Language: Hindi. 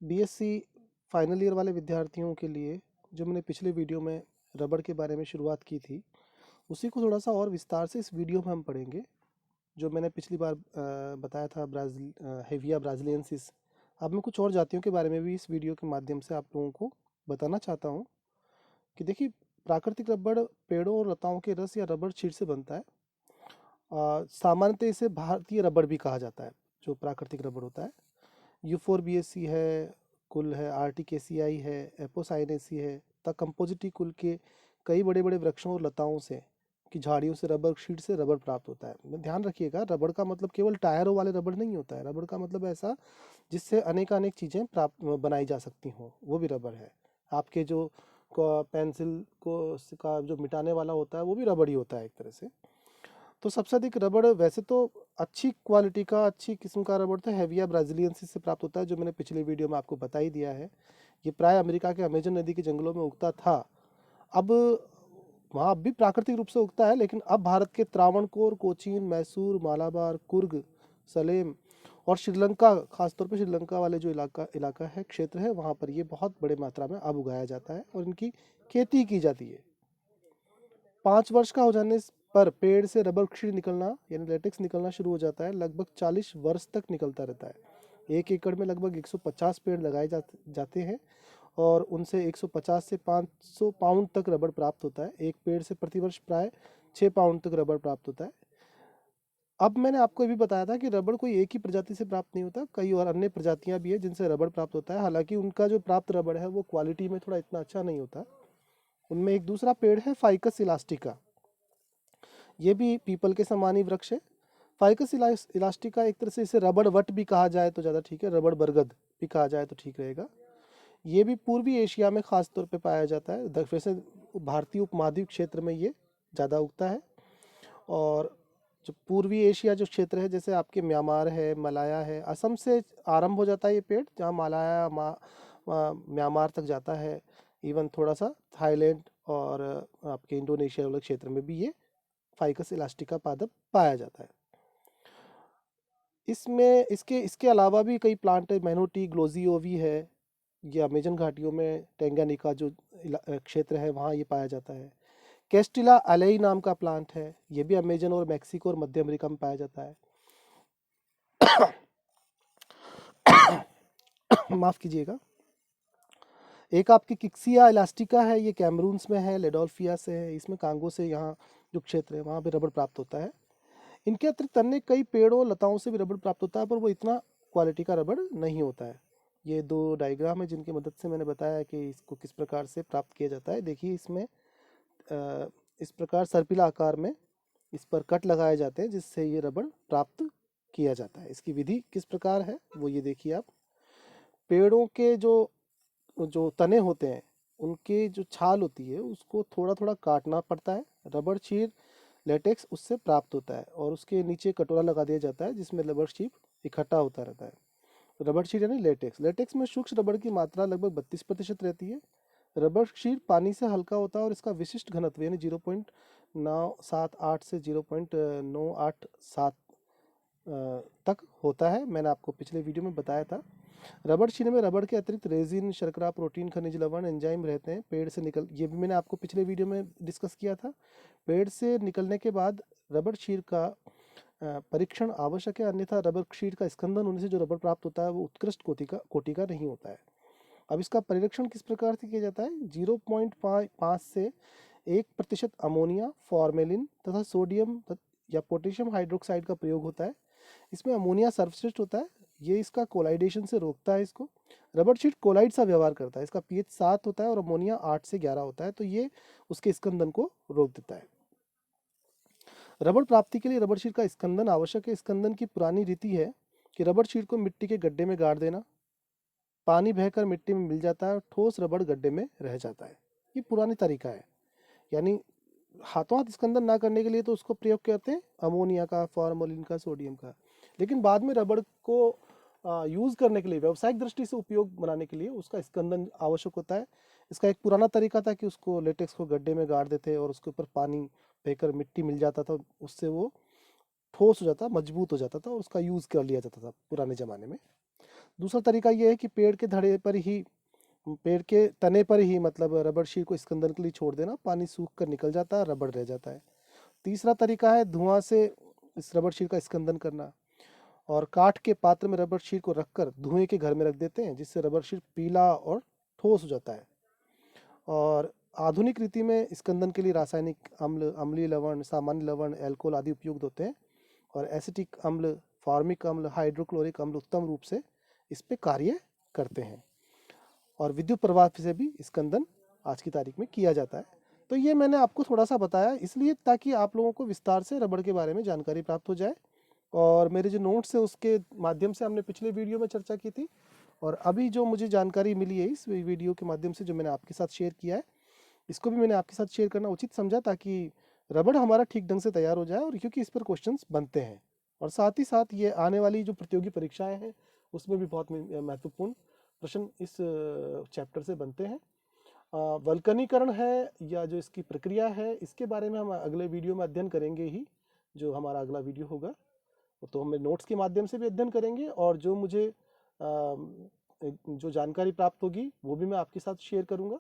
बीएससी फाइनल ईयर वाले विद्यार्थियों के लिए जो मैंने पिछले वीडियो में रबड़ के बारे में शुरुआत की थी, उसी को थोड़ा सा और विस्तार से इस वीडियो में हम पढ़ेंगे। जो मैंने पिछली बार बताया था ब्राज़ील हेविया ब्राज़िलियंसिस। अब मैं कुछ और जातियों के बारे में भी इस वीडियो के माध्यम से आप लोगों को बताना चाहता हूँ कि देखिए, प्राकृतिक रबड़ पेड़ों और लताओं के रस या रबड़ शीट से बनता है। सामान्यतः इसे भारतीय रबड़ भी कहा जाता है, जो प्राकृतिक रबड़ होता है। यूफोरबिएसी है, कुल है, आर्टिकेसियाई है, एपोसाइनेसी है, तथा कंपोजिटी कुल के कई बड़े बड़े वृक्षों और लताओं से की झाड़ियों से रबर शीट से रबड़ प्राप्त होता है। मैं ध्यान रखिएगा, रबड़ का मतलब केवल टायरों वाले रबड़ नहीं होता है। रबड़ का मतलब ऐसा जिससे अनेकानेक चीज़ें प्राप्त बनाई जा सकती हों, वो भी रबड़ है। आपके जो पेंसिल को का जो मिटाने वाला होता है वो भी रबड़ ही होता है एक तरह से। तो सबसे अधिक रबड़ वैसे तो अच्छी क्वालिटी का, अच्छी किस्म का रबड़ तो हेविया ब्राज़िलियंसिस से प्राप्त होता है, जो मैंने पिछले वीडियो में आपको बता ही दिया है। ये प्राय अमेरिका के अमेजन नदी के जंगलों में उगता था। अब वहाँ अब भी प्राकृतिक रूप से उगता है, लेकिन अब भारत के त्रावणकोर, कोचीन, मैसूर, मालाबार, कुर्ग, सलेम और श्रीलंका, खासतौर पर श्रीलंका वाले जो इलाका इलाका है, क्षेत्र है, वहाँ पर ये बहुत बड़े मात्रा में अब उगाया जाता है और इनकी खेती की जाती है। 5 वर्ष का हो जाने पर पेड़ से रबर क्षीर निकलना यानी लेटेक्स निकलना शुरू हो जाता है। लगभग 40 वर्ष तक निकलता रहता है। 1 एकड़ में लगभग 150 पेड़ लगाए जाते हैं और उनसे 150 से 500 पाउंड तक रबड़ प्राप्त होता है। एक पेड़ से प्रतिवर्ष प्राय 6 पाउंड तक रबड़ प्राप्त होता है। अब मैंने आपको ये भी बताया था कि रबड़ कोई एक ही प्रजाति से प्राप्त नहीं होता, कई और अन्य प्रजातियां भी है जिनसे रबड़ प्राप्त होता है। हालांकि उनका जो प्राप्त रबड़ है वो क्वालिटी में थोड़ा इतना अच्छा नहीं होता। उनमें एक दूसरा पेड़ है फाइकस इलास्टिका। ये भी पीपल के समान ही वृक्ष है। फाइकस इलास्टिका एक तरह से इसे रबड़ वट भी कहा जाए तो ज़्यादा ठीक है, रबड़ बरगद भी कहा जाए तो ठीक रहेगा। ये भी पूर्वी एशिया में खास तौर पे पाया जाता है। वैसे भारतीय उपमहाद्वीप क्षेत्र में ये ज़्यादा उगता है। और जो पूर्वी एशिया जो क्षेत्र है, जैसे आपके म्यांमार है, मलाया है, असम से आरंभ हो जाता है ये पेड़, जहाँ मलाया म्यांमार तक जाता है। इवन थोड़ा सा थाईलैंड और आपके इंडोनेशिया वाले क्षेत्र में भी ये फाइकस इलास्टिका पादप पाया जाता है। इसमें इसके इसके अलावा भी कई प्लांट है। मैनोटी ग्लोजियोवी है, ये अमेजन घाटियों में टेंगानिका जो क्षेत्र है वहाँ ये पाया जाता है। कैस्टिला अलेई नाम का प्लांट है, ये भी अमेजन और मैक्सिको और मध्य अमेरिका में पाया जाता है। माफ कीजिएगा। एक आपकी किक्सिया इलास्टिका है, ये कैमरून्स में है, लेडोल्फिया से है। इसमें कांगो से यहाँ जो क्षेत्र है वहाँ पे रबड़ प्राप्त होता है। इनके अतिरिक्त अन्य कई पेड़ों लताओं से भी रबड़ प्राप्त होता है, पर वो इतना क्वालिटी का रबड़ नहीं होता है। ये दो डायग्राम है जिनकी मदद से मैंने बताया कि इसको किस प्रकार से प्राप्त किया जाता है। देखिए, इसमें इस प्रकार सर्पिला आकार में इस पर कट लगाए जाते हैं जिससे ये रबड़ प्राप्त किया जाता है। इसकी विधि किस प्रकार है वो ये देखिए आप। पेड़ों के जो जो तने होते हैं, उनके जो छाल होती है उसको थोड़ा थोड़ा काटना पड़ता है। रबड़ शीर लेटेक्स उससे प्राप्त होता है और उसके नीचे कटोरा लगा दिया जाता है जिसमें रबड़ शीट इकट्ठा होता रहता है। रबड़ शीट यानी लेटेक्स। लेटेक्स में सूक्ष्म रबड़ की मात्रा लगभग 32% रहती है। रबर शीट पानी से हल्का होता है और इसका विशिष्ट घनत्व यानी 0.978 से 0.987 तक होता है। मैंने आपको पिछले वीडियो में बताया था। रबड़ शीट में रबड़ के अतिरिक्त रेजिन, शर्करा, प्रोटीन, खनिज लवण, एंजाइम रहते हैं। पेड़ से निकल ये भी मैंने आपको पिछले वीडियो में डिस्कस किया था। पेड़ से निकलने के बाद रबड़ शीट का परीक्षण आवश्यक है, अन्यथा रबर शीट का स्कंदन होने से जो रबर प्राप्त होता है वो उत्कृष्ट कोटि का नहीं होता है। अब इसका परिरक्षण किस प्रकार से किया जाता है? 0.5 से 1% अमोनिया, फॉर्मेलिन तथा सोडियम या पोटेशियम हाइड्रोक्साइड का प्रयोग होता है। इसमें अमोनिया सर्वश्रेष्ठ होता है, ये इसका कोलाइडेशन से रोकता है इसको। रबर शीट कोलाइड सा व्यवहार करता है, इसका पीएच 7 होता है और अमोनिया 8 से 11 होता है, तो ये उसके स्कंदन को रोक देता है। रबड़ प्राप्ति के लिए रबड़ शीट का स्कंदन आवश्यक है। स्कंदन की पुरानी रीति है कि रबड़ शीट को मिट्टी के गड्ढे में गाड़ देना, पानी बहकर मिट्टी में मिल जाता है और ठोस रबड़ गड्ढे में रह जाता है। ये पुरानी तरीका है। यानी हाथों हाथ स्कंदन ना करने के लिए तो उसको प्रयोग करते हैं अमोनिया का, फॉर्मोलिन का, सोडियम का। लेकिन बाद में रबड़ को यूज़ करने के लिए, व्यावसायिक दृष्टि से उपयोग बनाने के लिए उसका स्कंदन आवश्यक होता है। इसका एक पुराना तरीका था कि उसको लेटेक्स को गड्ढे में गाड़ देते और उसके ऊपर पानी बहकर मिट्टी मिल जाता था, उससे वो ठोस हो जाता, मजबूत हो जाता था और उसका यूज़ कर लिया जाता था पुराने ज़माने में। दूसरा तरीका ये है कि पेड़ के धड़े पर ही, पेड़ के तने पर ही मतलब रबड़ शीट को स्कंदन के लिए छोड़ देना, पानी सूख कर निकल जाता है, रबड़ रह जाता है। तीसरा तरीका है धुआं से इस रबड़ शीट का स्कंदन करना, और काठ के पात्र में रबड़ शीट को रखकर धुएं के घर में रख देते हैं, जिससे रबड़ शीट पीला और ठोस हो जाता है। और आधुनिक रीति में स्कंदन के लिए रासायनिक अम्ल, अम्लीय लवण, सामान्य लवण, एल्कोहल आदि उपयुक्त होते हैं, और एसिटिक अम्ल, फॉर्मिक अम्ल, हाइड्रोक्लोरिक अम्ल उत्तम रूप से इस पे कार्य करते हैं। और विद्युत प्रवाह से भी स्कंदन आज की तारीख में किया जाता है। तो ये मैंने आपको थोड़ा सा बताया इसलिए ताकि आप लोगों को विस्तार से रबड़ के बारे में जानकारी प्राप्त हो जाए। और मेरे जो नोट्स हैं उसके माध्यम से हमने पिछले वीडियो में चर्चा की थी, और अभी जो मुझे जानकारी मिली है इस वीडियो के माध्यम से जो मैंने आपके साथ शेयर किया है, इसको भी मैंने आपके साथ शेयर करना उचित समझा, ताकि रबड़ हमारा ठीक ढंग से तैयार हो जाए, और क्योंकि इस पर क्वेश्चंस बनते हैं, और साथ ही साथ ये आने वाली जो प्रतियोगी परीक्षाएं हैं उसमें भी बहुत महत्वपूर्ण प्रश्न इस चैप्टर से बनते हैं। वल्कनीकरण है या जो इसकी प्रक्रिया है, इसके बारे में हम अगले वीडियो में अध्ययन करेंगे ही, जो हमारा अगला वीडियो होगा। तो हम नोट्स के माध्यम से भी अध्ययन करेंगे, और जो मुझे जो जानकारी प्राप्त होगी वो भी मैं आपके साथ शेयर करूंगा।